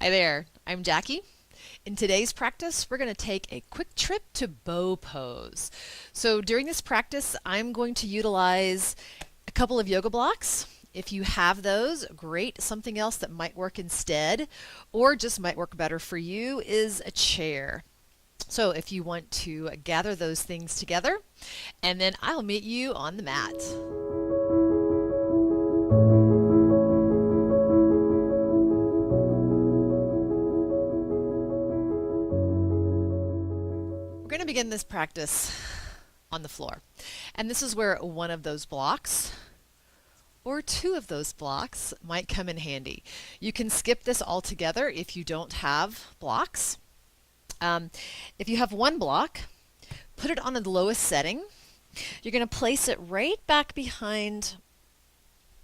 Hi there, I'm Jackie. In today's practice, we're going to take a quick trip to bow pose. So during this practice, I'm going to utilize a couple of yoga blocks. If you have those, great. Something else that might work instead, or just might work better for you, is a chair. So if you want to gather those things together, and then I'll meet you on the mat. We're going to begin this practice on the floor. And this is where one of those blocks or two of those blocks might come in handy. You can skip this altogether if you don't have blocks. If you have one block, put it on the lowest setting. You're going to place it right back behind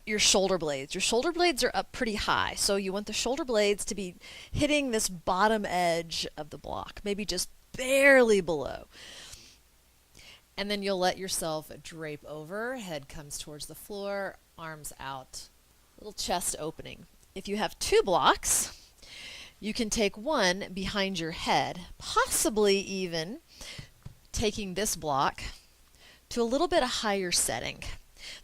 your shoulder blades. Your shoulder blades are up pretty high, so you want the shoulder blades to be hitting this bottom edge of the block, maybe just barely below. And then you'll let yourself drape over, head comes towards the floor, arms out, little chest opening. If you have two blocks, you can take one behind your head, possibly even taking this block to a little bit higher setting.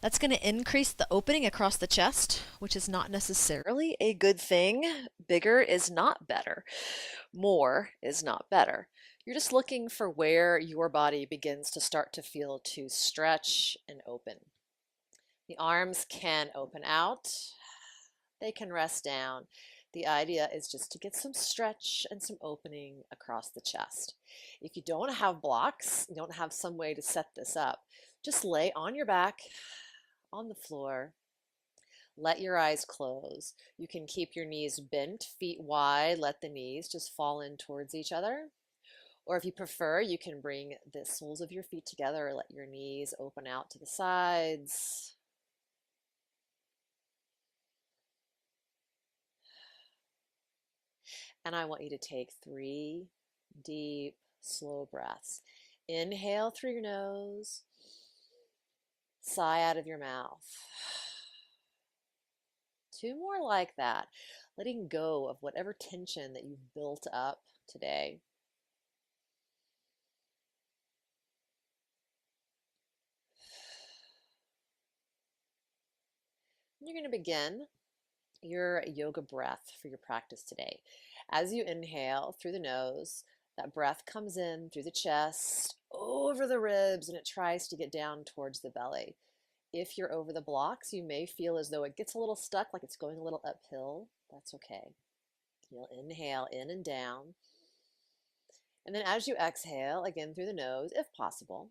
That's going to increase the opening across the chest, which is not necessarily a good thing. Bigger is not better. More is not better. You're just looking for where your body begins to start to feel to stretch and open. The arms can open out. They can rest down. The idea is just to get some stretch and some opening across the chest. If you don't have blocks, you don't have some way to set this up, just lay on your back on the floor. Let your eyes close. You can keep your knees bent, feet wide. Let the knees just fall in towards each other. Or if you prefer, you can bring the soles of your feet together, let your knees open out to the sides. And I want you to take 3 deep, slow breaths. Inhale through your nose, sigh out of your mouth. 2 more like that, letting go of whatever tension that you've built up today. You're going to begin your yoga breath for your practice today. As you inhale through the nose, that breath comes in through the chest, over the ribs, and it tries to get down towards the belly. If you're over the blocks, you may feel as though it gets a little stuck, like it's going a little uphill. That's okay. You'll inhale in and down. And then as you exhale, again through the nose, if possible,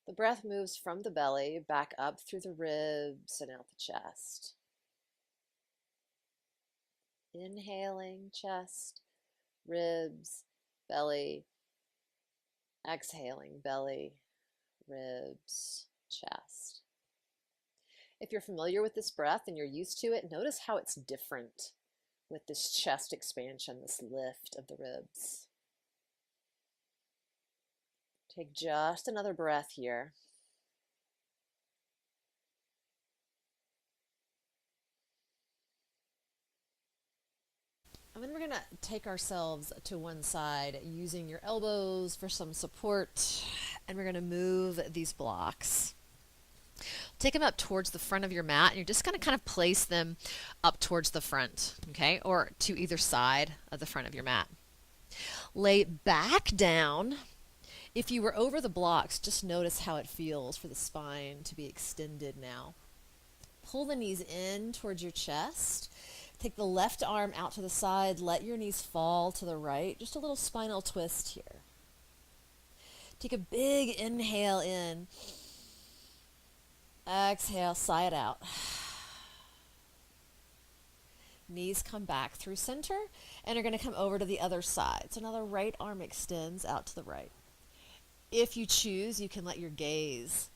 the breath moves from the belly back up through the ribs and out the chest. Inhaling, chest, ribs, belly. Exhaling, belly, ribs, chest. If you're familiar with this breath and you're used to it, notice how it's different with this chest expansion, this lift of the ribs. Take just another breath here. And then we're going to take ourselves to one side using your elbows for some support. And we're going to move these blocks. Take them up towards the front of your mat, and you're just going to kind of place them up towards the front, okay? Or to either side of the front of your mat. Lay back down. If you were over the blocks, just notice how it feels for the spine to be extended now. Pull the knees in towards your chest. Take the left arm out to the side. Let your knees fall to the right. Just a little spinal twist here. Take a big inhale in. Exhale, sigh it out. Knees come back through center, and you're going to come over to the other side. So now the right arm extends out to the right. If you choose, you can let your gaze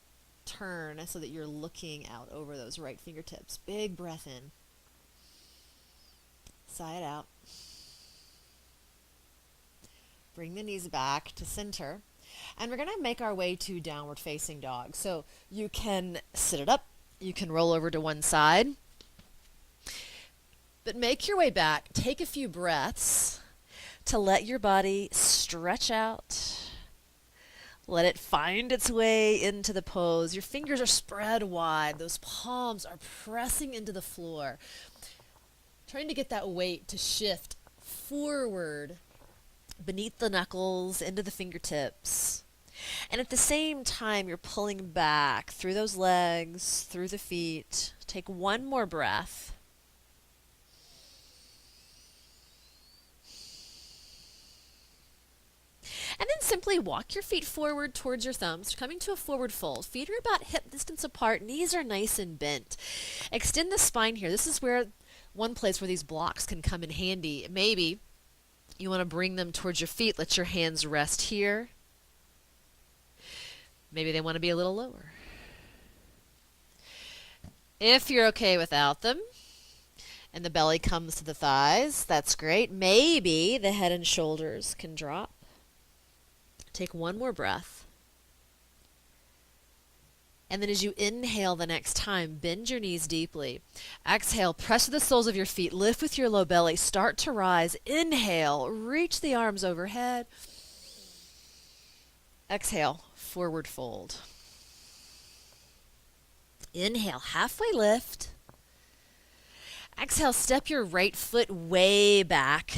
turn so that you're looking out over those right fingertips. Big breath in. Sigh it out. Bring the knees back to center. And we're going to make our way to downward facing dog. So you can sit it up. You can roll over to one side. But make your way back. Take a few breaths to let your body stretch out. Let it find its way into the pose. Your fingers are spread wide. Those palms are pressing into the floor. Trying to get that weight to shift forward beneath the knuckles, into the fingertips. And at the same time, you're pulling back through those legs, through the feet. Take one more breath. And then simply walk your feet forward towards your thumbs, coming to a forward fold. Feet are about hip distance apart, knees are nice and bent. Extend the spine here. This is where one place where these blocks can come in handy. Maybe you want to bring them towards your feet. Let your hands rest here. Maybe they want to be a little lower. If you're okay without them, and the belly comes to the thighs, that's great. Maybe the head and shoulders can drop. Take one more breath. And then as you inhale the next time, bend your knees deeply. Exhale, press to the soles of your feet. Lift with your low belly. Start to rise. Inhale, reach the arms overhead. Exhale, forward fold. Inhale, halfway lift. Exhale, step your right foot way back.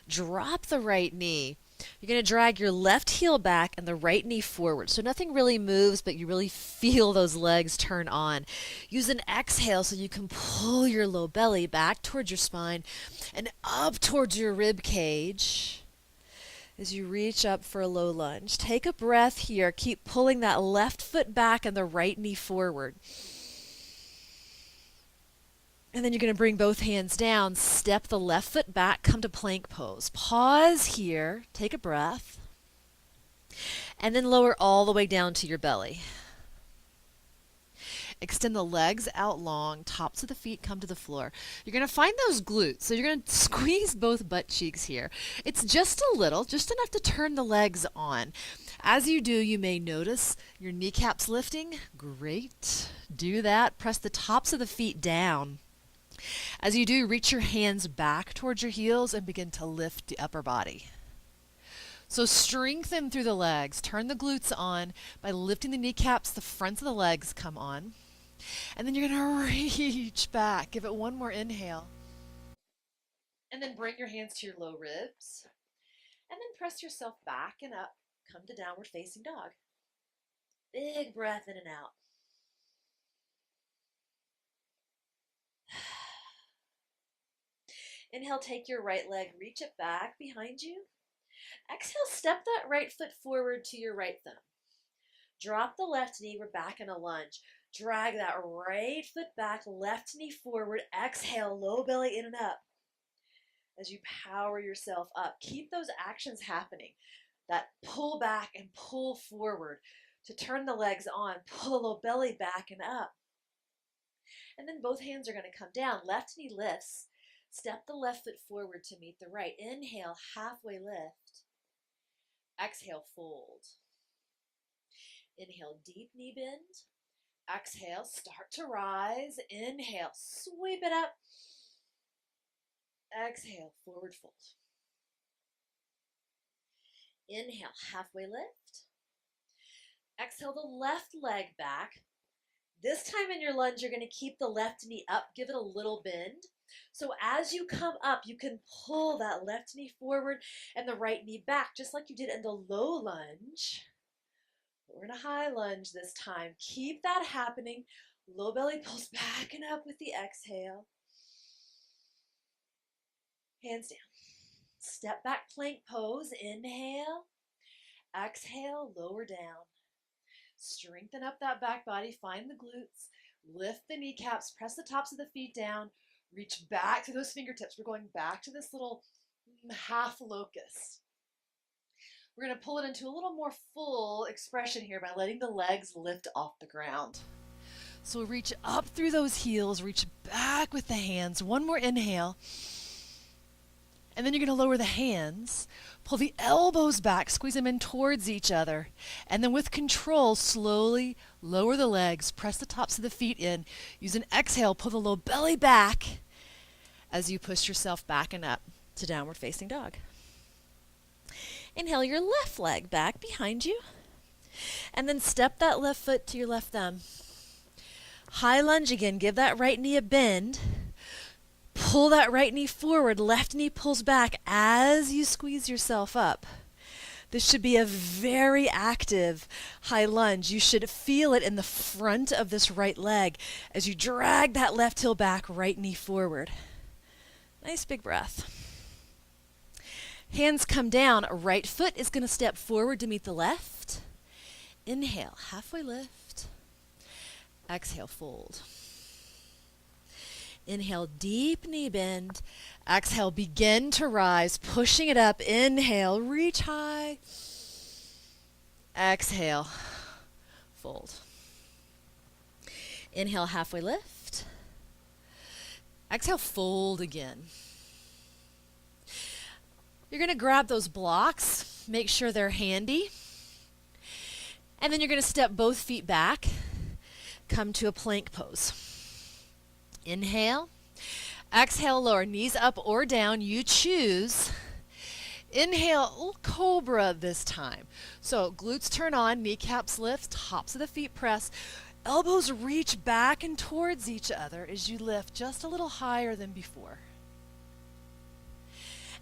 Drop the right knee. You're going to drag your left heel back and the right knee forward. So nothing really moves, but you really feel those legs turn on. Use an exhale so you can pull your low belly back towards your spine and up towards your rib cage as you reach up for a low lunge. Take a breath here. Keep pulling that left foot back and the right knee forward. And then you're going to bring both hands down, step the left foot back, come to plank pose. Pause here, take a breath, and then lower all the way down to your belly. Extend the legs out long, tops of the feet come to the floor. You're going to find those glutes, so you're going to squeeze both butt cheeks here. It's just a little, just enough to turn the legs on. As you do, you may notice your kneecaps lifting. Great. Do that. Press the tops of the feet down. As you do, reach your hands back towards your heels and begin to lift the upper body. So strengthen through the legs. Turn the glutes on by lifting the kneecaps. The fronts of the legs come on. And then you're going to reach back. Give it one more inhale. And then bring your hands to your low ribs. And then press yourself back and up. Come to downward facing dog. Big breath in and out. Inhale, take your right leg, reach it back behind you. Exhale, step that right foot forward to your right thumb. Drop the left knee, we're back in a lunge. Drag that right foot back, left knee forward. Exhale, low belly in and up. As you power yourself up, keep those actions happening. That pull back and pull forward to turn the legs on. Pull the low belly back and up. And then both hands are going to come down. Left knee lifts. Step the left foot forward to meet the right. Inhale, halfway lift. Exhale, fold. Inhale, deep knee bend. Exhale, start to rise. Inhale, sweep it up. Exhale, forward fold. Inhale, halfway lift. Exhale, the left leg back. This time in your lunge, you're going to keep the left knee up. Give it a little bend. So as you come up, you can pull that left knee forward and the right knee back, just like you did in the low lunge. We're in a high lunge this time. Keep that happening. Low belly pulls back and up with the exhale. Hands down. Step back plank pose. Inhale. Exhale, lower down. Strengthen up that back body. Find the glutes. Lift the kneecaps. Press the tops of the feet down. Reach back to those fingertips. We're going back to this little half locust. We're going to pull it into a little more full expression here by letting the legs lift off the ground. So reach up through those heels, reach back with the hands. One more inhale. And then you're going to lower the hands, pull the elbows back, squeeze them in towards each other. And then with control, slowly lower the legs, press the tops of the feet in. Use an exhale, pull the low belly back. as you push yourself back and up to downward facing dog. Inhale your left leg back behind you. And then step that left foot to your left thumb. High lunge again. Give that right knee a bend. Pull that right knee forward. Left knee pulls back as you squeeze yourself up. This should be a very active high lunge. You should feel it in the front of this right leg as you drag that left heel back, right knee forward. Nice big breath. Hands come down. Right foot is going to step forward to meet the left. Inhale, halfway lift. Exhale, fold. Inhale, deep knee bend. Exhale, begin to rise, pushing it up. Inhale, reach high. Exhale, fold. Inhale, halfway lift. Exhale, fold again. You're going to grab those blocks, make sure they're handy. And then you're going to step both feet back, come to a plank pose. Inhale. Exhale, lower knees up or down. You choose. Inhale, cobra this time. So glutes turn on, kneecaps lift, tops of the feet press. Elbows reach back and towards each other as you lift just a little higher than before.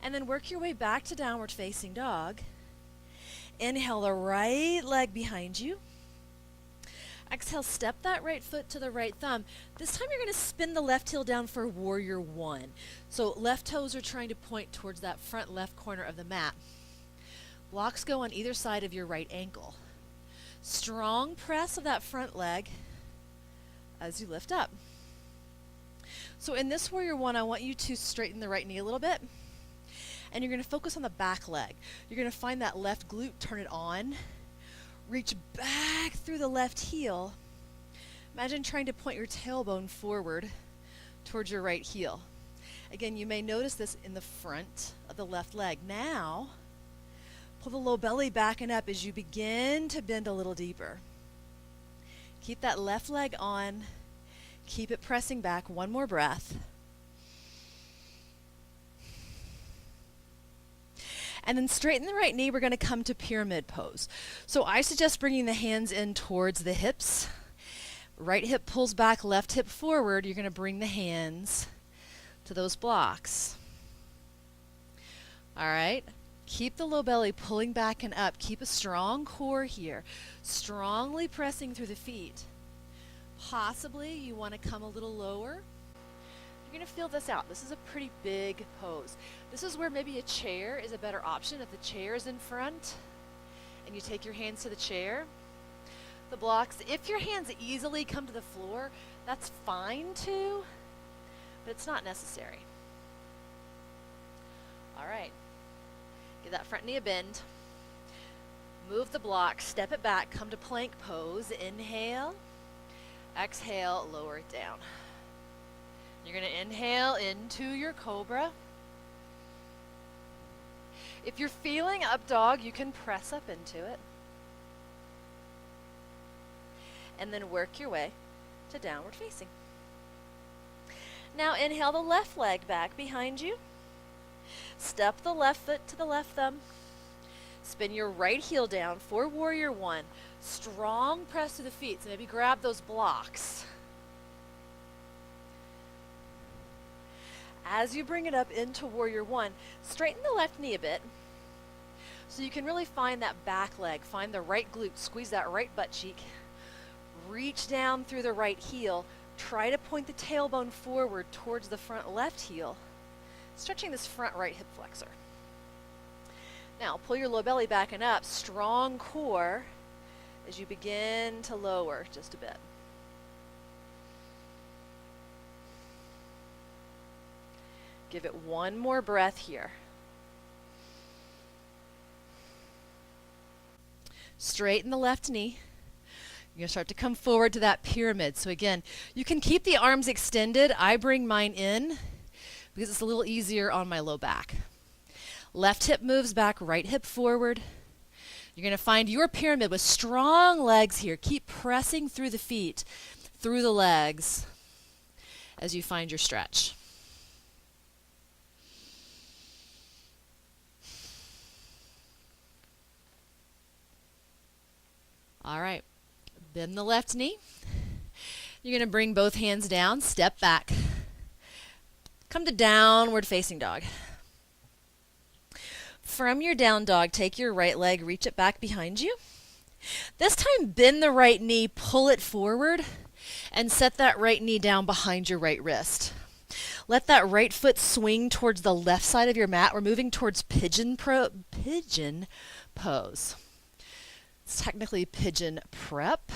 And then work your way back to downward facing dog. Inhale the right leg behind you. Exhale, step that right foot to the right thumb. This time you're going to spin the left heel down for warrior one. So left toes are trying to point towards that front left corner of the mat. Blocks go on either side of your right ankle. Strong press of that front leg as you lift up. So in this warrior one, I want you to straighten the right knee a little bit. And you're going to focus on the back leg. You're going to find that left glute, turn it on. Reach back through the left heel. Imagine trying to point your tailbone forward towards your right heel. Again, you may notice this in the front of the left leg. Now, pull the low belly back and up as you begin to bend a little deeper. Keep that left leg on. Keep it pressing back. One more breath. And then straighten the right knee. We're going to come to pyramid pose. So I suggest bringing the hands in towards the hips. Right hip pulls back, left hip forward. You're going to bring the hands to those blocks. All right. Keep the low belly pulling back and up. Keep a strong core here. Strongly pressing through the feet. Possibly you want to come a little lower. You're going to feel this out. This is a pretty big pose. This is where maybe a chair is a better option. If the chair is in front and you take your hands to the chair, the blocks, if your hands easily come to the floor, that's fine too, but it's not necessary. All right. Give that front knee a bend. Move the block, step it back, come to plank pose. Inhale. Exhale, lower it down. You're going to inhale into your cobra. If you're feeling up dog, you can press up into it. And then work your way to downward facing. Now inhale the left leg back behind you. Step the left foot to the left thumb. Spin your right heel down for warrior one. Strong press to the feet. So maybe grab those blocks. As you bring it up into warrior one, straighten the left knee a bit so you can really find that back leg. Find the right glute, squeeze that right butt cheek. Reach down through the right heel. Try to point the tailbone forward towards the front left heel, stretching this front right hip flexor. Now pull your low belly back and up, strong core as you begin to lower just a bit. Give it one more breath here. Straighten the left knee. You're going to start to come forward to that pyramid. So again, you can keep the arms extended. I bring mine in because it's a little easier on my low back. Left hip moves back, right hip forward. You're going to find your pyramid with strong legs here. Keep pressing through the feet, through the legs as you find your stretch. Bend the left knee. You're going to bring both hands down, step back. Come to downward facing dog. From your down dog, take your right leg, reach it back behind you. This time, bend the right knee, pull it forward, and set that right knee down behind your right wrist. Let that right foot swing towards the left side of your mat. We're moving towards pigeon pose. It's technically pigeon prep,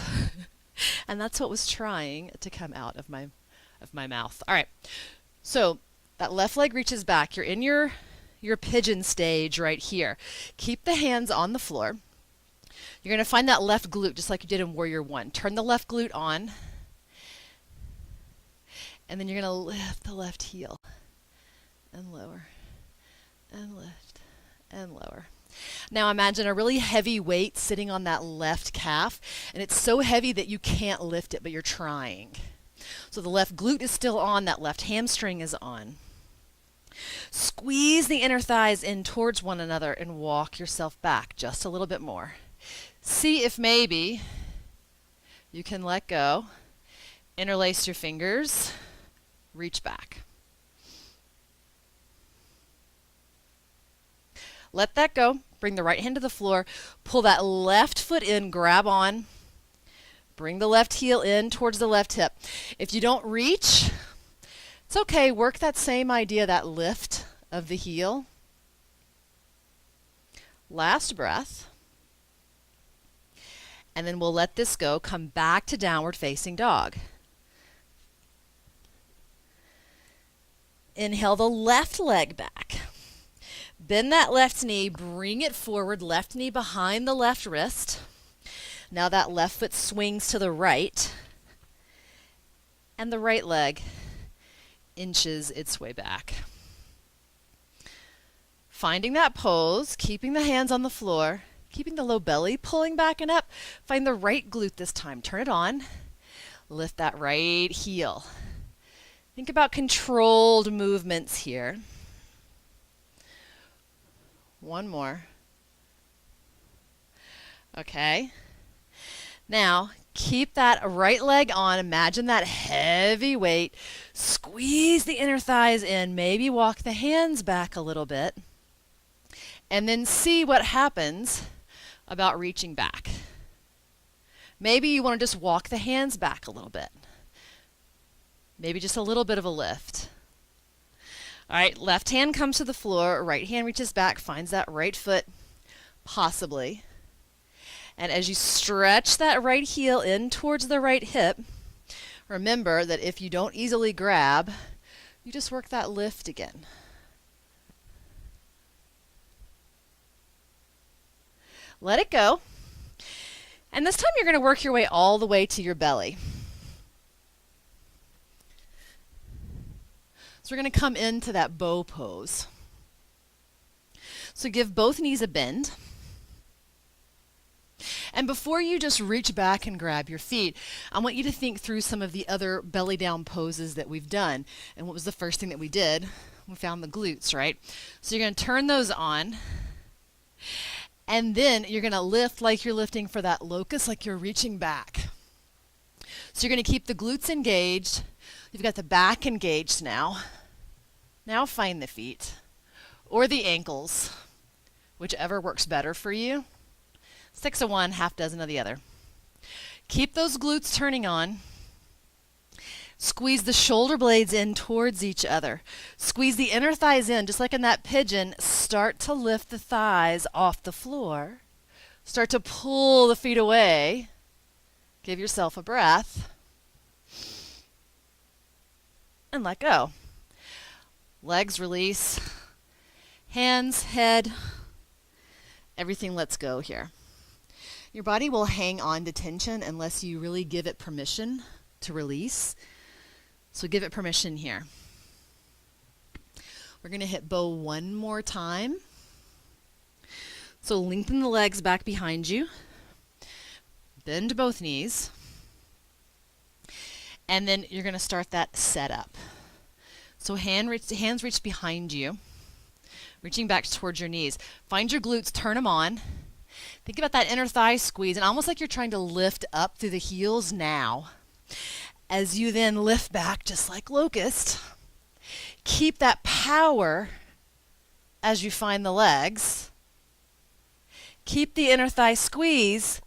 and that's what was trying to come out of my mouth. All right, so that left leg reaches back. You're in your pigeon stage right here. Keep the hands on the floor. You're going to find that left glute just like you did in Warrior One. Turn the left glute on, and then you're going to lift the left heel and lower and lift and lower. Now imagine a really heavy weight sitting on that left calf, and it's so heavy that you can't lift it, but you're trying. So the left glute is still on, that left hamstring is on. Squeeze the inner thighs in towards one another and walk yourself back just a little bit more. See if maybe you can let go, interlace your fingers, reach back. Let that go. Bring the right hand to the floor. Pull that left foot in, grab on. Bring the left heel in towards the left hip. If you don't reach, it's okay. Work that same idea, that lift of the heel. Last breath. And then we'll let this go. Come back to downward facing dog. Inhale the left leg back. Bend that left knee, bring it forward, left knee behind the left wrist. Now that left foot swings to the right, and the right leg inches its way back. Finding that pose, keeping the hands on the floor, keeping the low belly pulling back and up. Find the right glute this time. Turn it on. Lift that right heel. Think about controlled movements here. One more. Okay. Now, keep that right leg on. Imagine that heavy weight. Squeeze the inner thighs in. Maybe walk the hands back a little bit. And then see what happens about reaching back. Maybe you want to just walk the hands back a little bit. Maybe just a little bit of a lift. All right, left hand comes to the floor, right hand reaches back, finds that right foot, possibly. And as you stretch that right heel in towards the right hip, remember that if you don't easily grab, you just work that lift again. Let it go. And this time you're going to work your way all the way to your belly. So we're going to come into that bow pose. So give both knees a bend. And before you just reach back and grab your feet, I want you to think through some of the other belly down poses that we've done. And what was the first thing that we did? We found the glutes, right? So you're going to turn those on. And then you're going to lift like you're lifting for that locust, like you're reaching back. So you're going to keep the glutes engaged. You've got the back engaged now. Now find the feet or the ankles, whichever works better for you. 6 of one, half dozen of the other. Keep those glutes turning on. Squeeze the shoulder blades in towards each other. Squeeze the inner thighs in, just like in that pigeon. Start to lift the thighs off the floor. Start to pull the feet away. Give yourself a breath. And let go. Legs release. Hands, head, everything lets go here. Your body will hang on to tension unless you really give it permission to release. So give it permission here. We're going to hit bow one more time. So lengthen the legs back behind you. Bend both knees. And then you're going to start that setup. So hands reach behind you, reaching back towards your knees. Find your glutes, turn them on, Think about that inner thigh squeeze, and almost like you're trying to lift up through the heels now. As you then lift back, just like locust, keep that power as you find the legs. Keep the inner thigh squeeze.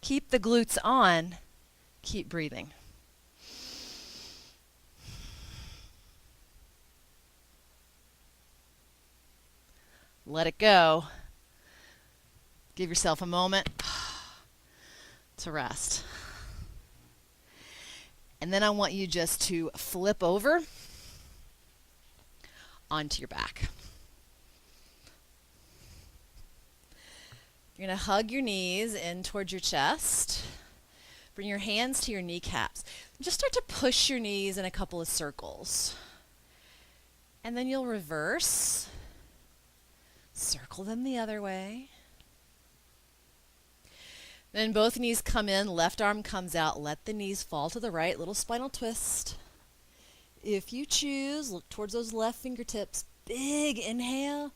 Keep the glutes on. Keep breathing. Let it go. Give yourself a moment to rest. And then I want you just to flip over onto your back. You're going to hug your knees in towards your chest. Bring your hands to your kneecaps. Just start to push your knees in a couple of circles. And then you'll reverse. Circle them the other way. Then both knees come in, left arm comes out. Let the knees fall to the right, little spinal twist. If you choose, look towards those left fingertips. Big inhale.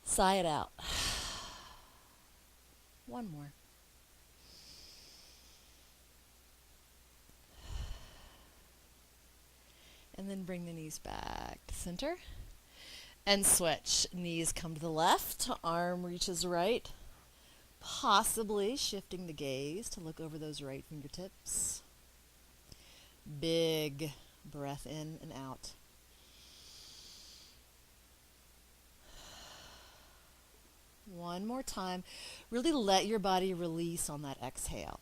Sigh it out. One more. And then bring the knees back to center. And switch. Knees come to the left, arm reaches right. Possibly shifting the gaze to look over those right fingertips. Big breath in and out. One more time. Really let your body release on that exhale.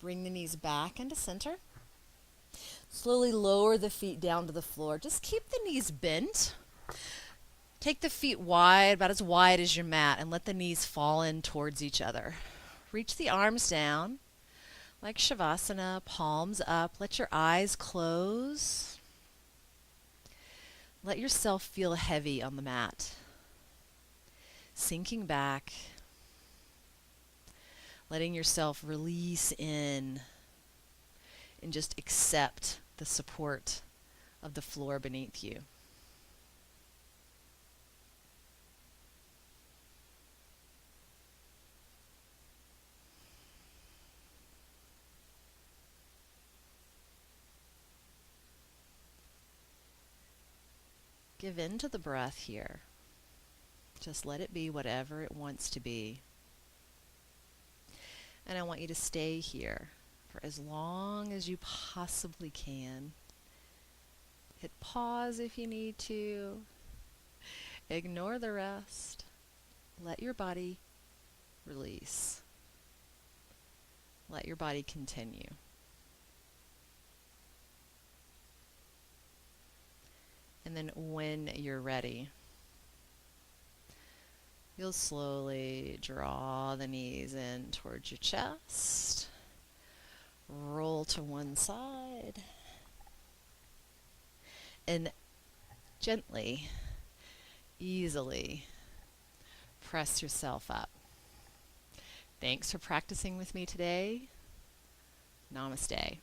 Bring the knees back into center. Slowly lower the feet down to the floor. Just keep the knees bent. Take the feet wide, about as wide as your mat, and let the knees fall in towards each other. Reach the arms down, like Shavasana, palms up. Let your eyes close. Let yourself feel heavy on the mat. Sinking back. Letting yourself release in and just accept the support of the floor beneath you. Give in to the breath here. Just let it be whatever it wants to be. And I want you to stay here for as long as you possibly can. Hit pause if you need to. Ignore the rest. Let your body release. Let your body continue. And then when you're ready, you'll slowly draw the knees in towards your chest. Roll to one side. And gently, easily press yourself up. Thanks for practicing with me today. Namaste.